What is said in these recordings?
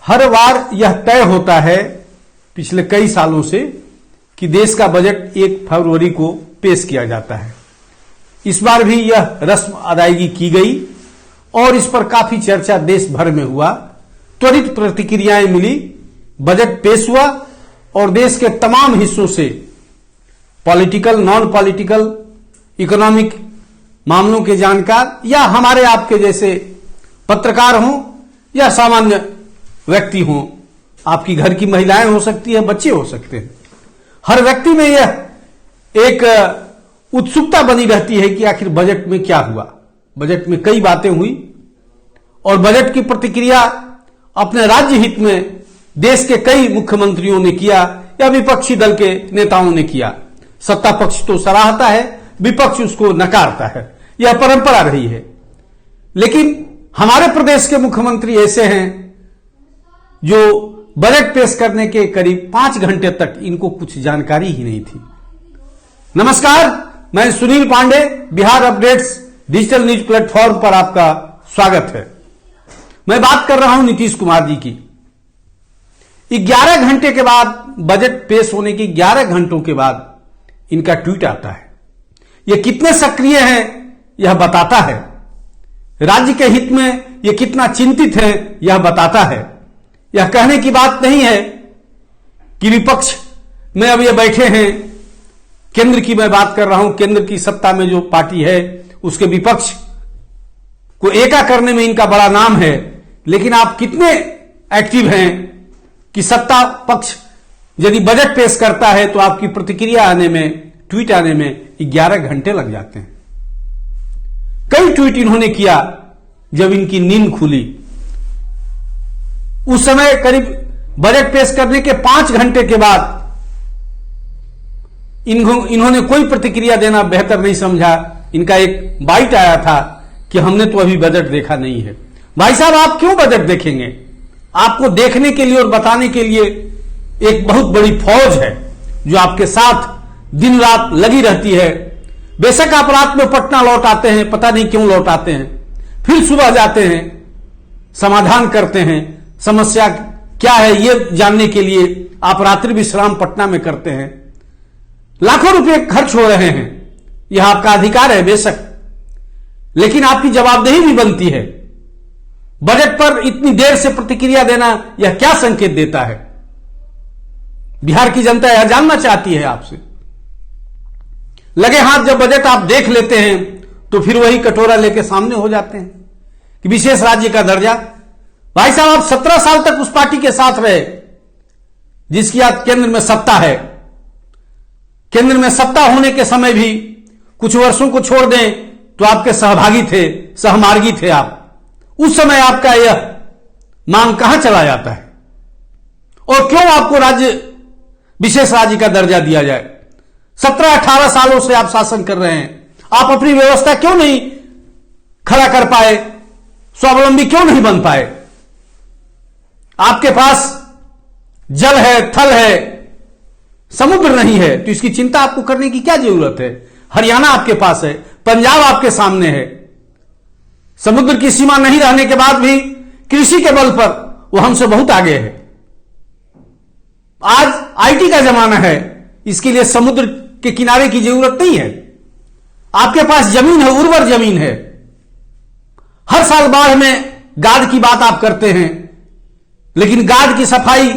हर बार यह तय होता है पिछले कई सालों से कि देश का बजट 1 फरवरी को पेश किया जाता है। इस बार भी यह रस्म अदायगी की गई और इस पर काफी चर्चा देश भर में हुआ, त्वरित प्रतिक्रियाएं मिली, बजट पेश हुआ और देश के तमाम हिस्सों से पॉलिटिकल, नॉन पॉलिटिकल, इकोनॉमिक मामलों के जानकार या हमारे आपके जैसे पत्रकार हों या सामान्य व्यक्ति हों, आपकी घर की महिलाएं हो सकती है, बच्चे हो सकते हैं, हर व्यक्ति में यह एक उत्सुकता बनी रहती है कि आखिर बजट में क्या हुआ। बजट में कई बातें हुई और बजट की प्रतिक्रिया अपने राज्य हित में देश के कई मुख्यमंत्रियों ने किया या विपक्षी दल के नेताओं ने किया। सत्ता पक्ष तो सराहता है, विपक्ष उसको नकारता है, यह परंपरा रही है। लेकिन हमारे प्रदेश के मुख्यमंत्री ऐसे हैं जो बजट पेश करने के करीब 5 घंटे तक इनको कुछ जानकारी ही नहीं थी। नमस्कार, मैं Sunil Pandey, Bihar updates digital news platform पर आपका स्वागत है। मैं बात कर रहा हूं नीतीश कुमार जी की। 11 घंटे के बाद, बजट पेश होने के 11 घंटों के बाद इनका ट्वीट आता है। यह कितने सक्रिय हैं यह बताता है, राज्य के हित में यह कितना चिंतित है यह बताता है। यह कहने की बात नहीं है कि विपक्ष में अब ये बैठे हैं, केंद्र की मैं बात कर रहा हूं, केंद्र की सत्ता में जो पार्टी है उसके विपक्ष को एका करने में इनका बड़ा नाम है। लेकिन आप कितने एक्टिव हैं कि सत्ता पक्ष यदि बजट पेश करता है तो आपकी प्रतिक्रिया आने में, ट्वीट आने में 11 घंटे लग जाते हैं। कई ट्वीट इन्होंने किया जब इनकी नींद खुली। उस समय करीब बजट पेश करने के 5 घंटे के बाद इन्होंने कोई प्रतिक्रिया देना बेहतर नहीं समझा। इनका एक बाइट आया था कि हमने तो अभी बजट देखा नहीं है। भाई साहब, आप क्यों बजट देखेंगे? आपको देखने के लिए और बताने के लिए एक बहुत बड़ी फौज है जो आपके साथ दिन रात लगी रहती है। बेशक आप रात में पटना लौट आते हैं, पता नहीं क्यों लौट आते हैं, फिर सुबह जाते हैं, समाधान करते हैं, समस्या क्या है यह जानने के लिए आप रात्रि विश्राम पटना में करते हैं। लाखों रुपए खर्च हो रहे हैं, यह आपका अधिकार है बेशक, लेकिन आपकी जवाबदेही भी बनती है। बजट पर इतनी देर से प्रतिक्रिया देना यह क्या संकेत देता है? बिहार की जनता यह जानना चाहती है आपसे। लगे हाथ जब बजट आप देख लेते हैं तो फिर वही कटोरा लेके सामने हो जाते हैं कि विशेष राज्य का दर्जा। भाई साहब, आप 17 साल तक उस पार्टी के साथ रहे जिसकी आज केंद्र में सत्ता है। केंद्र में सत्ता होने के समय भी कुछ वर्षों को छोड़ दें तो आपके सहभागी थे, सहमार्गी थे आप। उस समय आपका यह मांग कहां चला जाता है और क्यों आपको विशेष राज्य का दर्जा दिया जाए? 17-18 सालों से आप शासन कर रहे हैं, आप अपनी व्यवस्था क्यों नहीं खड़ा कर पाए? स्वावलंबी क्यों नहीं बन पाए? आपके पास जल है, थल है, समुद्र नहीं है, तो इसकी चिंता आपको करने की क्या जरूरत है? हरियाणा आपके पास है, पंजाब आपके सामने है। समुद्र की सीमा नहीं रहने के बाद भी कृषि के बल पर वो हमसे बहुत आगे है। आज आईटी का जमाना है, इसके लिए समुद्र के किनारे की जरूरत नहीं है। आपके पास जमीन है, उर्वर जमीन है। हर साल बाढ़ में गाद की बात आप करते हैं, लेकिन गाद की सफाई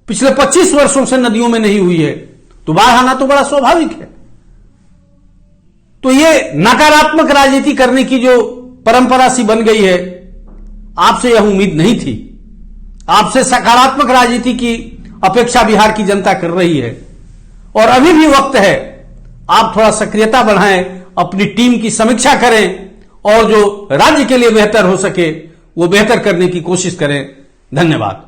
पिछले 25 वर्षों से नदियों में नहीं हुई है, तो बाढ़ आना तो बड़ा स्वाभाविक है। तो ये नकारात्मक राजनीति करने की जो परंपरा सी बन गई है, आपसे यह उम्मीद नहीं थी। आपसे सकारात्मक राजनीति की अपेक्षा बिहार की जनता कर रही है और अभी भी वक्त है, आप थोड़ा सक्रियता बढ़ाएं, अपनी टीम की समीक्षा करें और जो राज्य के लिए बेहतर हो सके वो बेहतर करने की कोशिश करें। धन्यवाद।